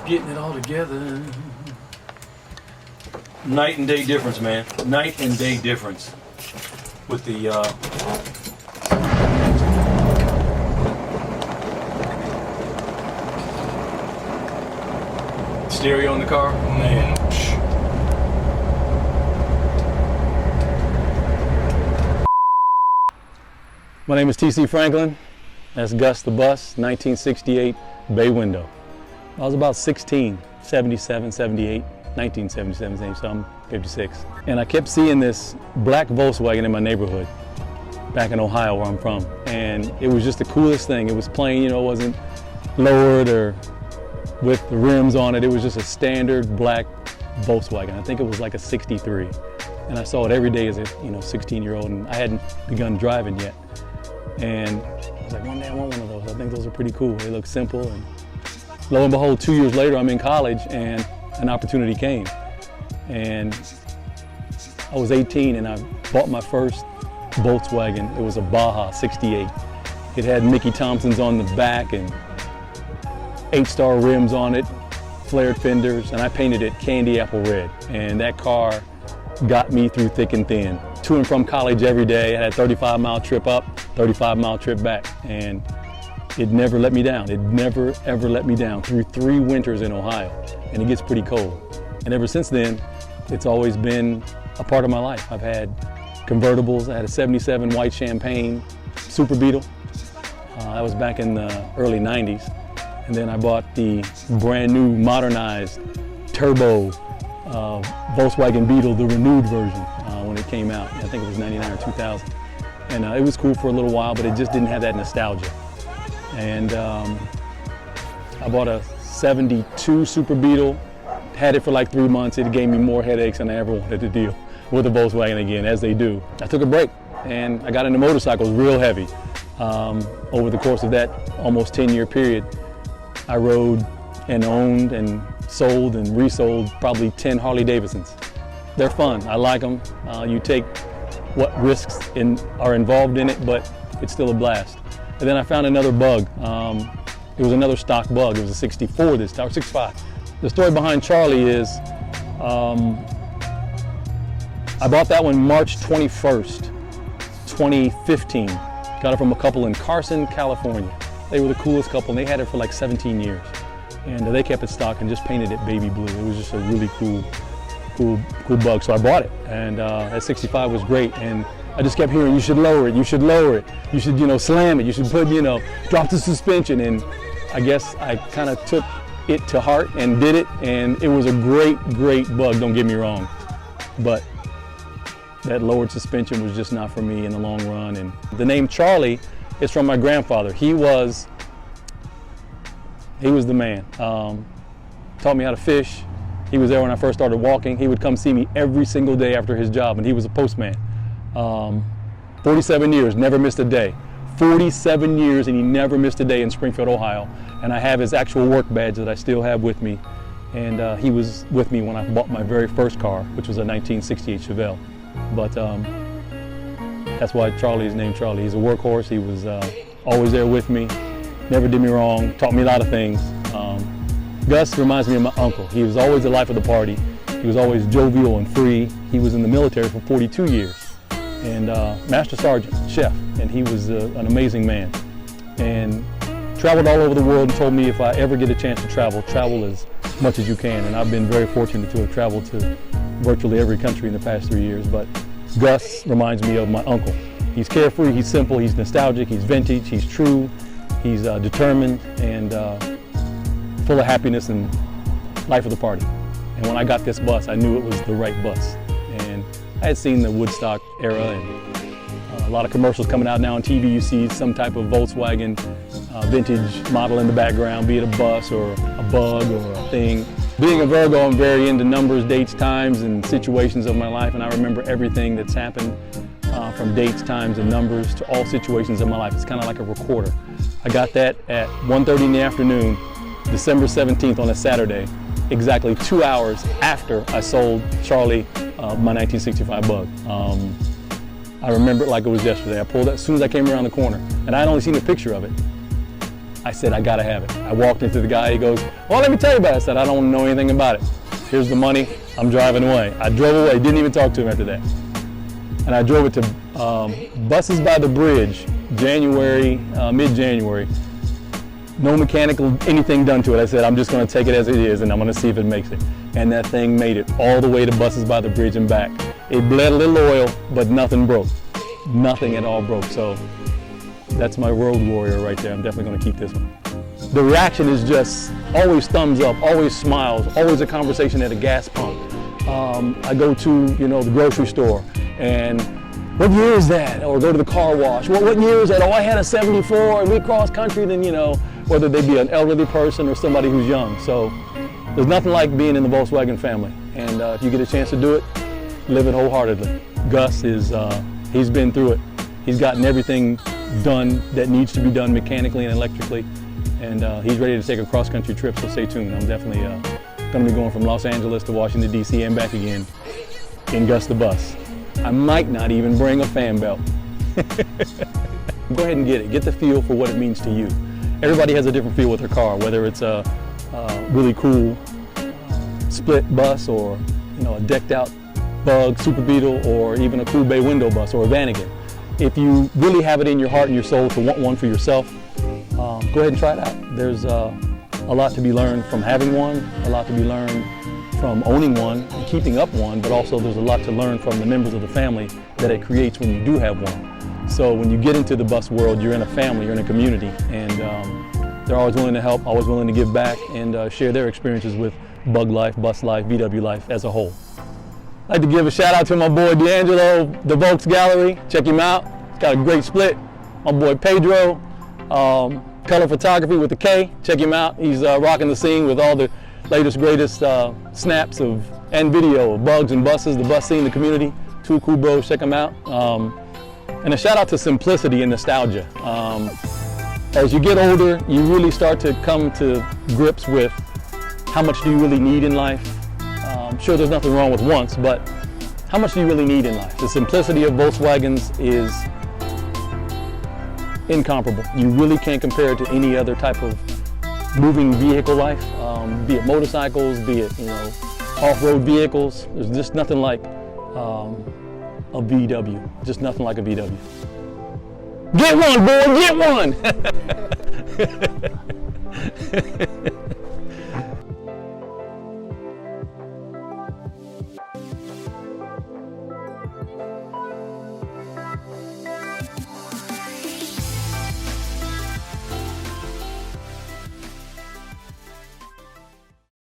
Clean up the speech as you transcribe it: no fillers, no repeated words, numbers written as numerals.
Getting it all together. Night and day difference, man. Night and day difference with the stereo in the car, man. My name is T.C. Franklin. That's Gus the Bus, 1968 bay window. I was about 16, 77, 78, 1977, so I'm 56. And I kept seeing this black Volkswagen in my neighborhood back in Ohio where I'm from. And it was just the coolest thing. It was plain, you know, it wasn't lowered or with the rims on it. It was just a standard black Volkswagen. I think it was like a 63. And I saw it every day as a 16-year-old, and I hadn't begun driving yet. And I was like, one day I want one of those. I think those are pretty cool. They look simple. And lo and behold, 2 years later, I'm in college and an opportunity came. And I was 18 and I bought my first Volkswagen. It was a Baja 68. It had Mickey Thompson's on the back and 8-star rims on it, flared fenders, and I painted it candy apple red. And that car got me through thick and thin. To and from college every day. I had a 35-mile trip up, 35-mile trip back. And it never let me down. It never, ever let me down through 3 winters in Ohio. And it gets pretty cold. And ever since then, it's always been a part of my life. I've had convertibles. I had a 77 white champagne Super Beetle. That was back in the early 90s. And then I bought the brand new modernized turbo Volkswagen Beetle, the renewed version, when it came out. I think it was 99 or 2000. And it was cool for a little while, but it just didn't have that nostalgia. And I bought a 72 Super Beetle, had it for like 3 months. It gave me more headaches than I ever wanted to deal with a Volkswagen again, as they do. I took a break and I got into motorcycles real heavy. Over the course of that almost 10-year period, I rode and owned and sold and resold probably 10 Harley Davidsons. They're fun, I like them. You take what risks are involved in it, but it's still a blast. And then I found another bug. It was another stock bug. It was a 64 this time, or 65. The story behind Charlie is, I bought that one March 21st, 2015. Got it from a couple in Carson, California. They were the coolest couple, and they had it for like 17 years. And they kept it stock and just painted it baby blue. It was just a really cool bug. So I bought it, and that 65 was great. And I just kept hearing, you should lower it, you should lower it, you should, slam it, you should put, drop the suspension. And I guess I kind of took it to heart and did it, and it was a great bug, don't get me wrong. But that lowered suspension was just not for me in the long run. And the name Charlie is from my grandfather. He was the man. Taught me how to fish. He was there when I first started walking. He would come see me every single day after his job, and he was a postman. 47 years, never missed a day. 47 years, and he never missed a day in Springfield, Ohio. And I have his actual work badge that I still have with me. And he was with me when I bought my very first car, which was a 1968 Chevelle. But that's why Charlie's named Charlie. He's a workhorse. He was always there with me. Never did me wrong, taught me a lot of things. Gus reminds me of my uncle. He was always the life of the party. He was always jovial and free. He was in the military for 42 years. And Master Sergeant, chef, and he was an amazing man. And traveled all over the world and told me if I ever get a chance to travel as much as you can. And I've been very fortunate to have traveled to virtually every country in the past 3 years. But Gus reminds me of my uncle. He's carefree, he's simple, he's nostalgic, he's vintage, he's true, he's determined, and full of happiness and life of the party. And when I got this bus, I knew it was the right bus. And I had seen the Woodstock era and a lot of commercials coming out now on TV. You see some type of Volkswagen vintage model in the background, be it a bus or a bug or a thing. Being a Virgo, I'm very into numbers, dates, times, and situations of my life, and I remember everything that's happened from dates, times, and numbers to all situations of my life. It's kind of like a recorder. I got that at 1:30 in the afternoon, December 17th on a Saturday, exactly 2 hours after I sold Charlie my 1965 Bug. I remember it like it was yesterday. I pulled it as soon as I came around the corner, and I'd only seen a picture of it. I said, I gotta have it. I walked into the guy, he goes, well, let me tell you about it. I said, I don't know anything about it. Here's the money, I'm driving away. I drove away, didn't even talk to him after that. And I drove it to Buses by the Bridge, January, mid-January. No mechanical, anything done to it. I said, I'm just gonna take it as it is and I'm gonna see if it makes it. And that thing made it all the way to Buses by the Bridge and back. It bled a little oil, but nothing broke. Nothing at all broke. So that's my road warrior right there. I'm definitely gonna keep this one. The reaction is just always thumbs up, always smiles, always a conversation at a gas pump. I go to, the grocery store and what year is that? Or go to the car wash. What year is that? Oh, I had a 74 and we cross country. Then, whether they be an elderly person or somebody who's young. So there's nothing like being in the Volkswagen family. And if you get a chance to do it, live it wholeheartedly. Gus he's been through it. He's gotten everything done that needs to be done mechanically and electrically. And he's ready to take a cross-country trip, so stay tuned. I'm definitely going to be going from Los Angeles to Washington, D.C. and back again in Gus the Bus. I might not even bring a fan belt. Go ahead and get it. Get the feel for what it means to you. Everybody has a different feel with their car, whether it's a really cool split bus or a decked out Bug, Super Beetle, or even a cool bay window bus or a Vanagon. If you really have it in your heart and your soul to want one for yourself, go ahead and try it out. There's a lot to be learned from having one, a lot to be learned from owning one and keeping up one, but also there's a lot to learn from the members of the family that it creates when you do have one. So when you get into the bus world, you're in a family, you're in a community, and they're always willing to help, always willing to give back and share their experiences with bug life, bus life, VW life as a whole. I'd like to give a shout out to my boy DeAngelo, the Volks Gallery. Check him out. He's got a great split. My boy Pedro, color photography with the K. Check him out. He's rocking the scene with all the latest, greatest snaps and video of bugs and buses, the bus scene, the community. Two cool bros, check them out. And a shout out to simplicity and nostalgia. As you get older, you really start to come to grips with how much do you really need in life. Sure, there's nothing wrong with wants, but how much do you really need in life? The simplicity of Volkswagens is incomparable. You really can't compare it to any other type of moving vehicle life, be it motorcycles, be it off-road vehicles. There's just nothing like a VW. Just nothing like a VW. Get one, boy, get one!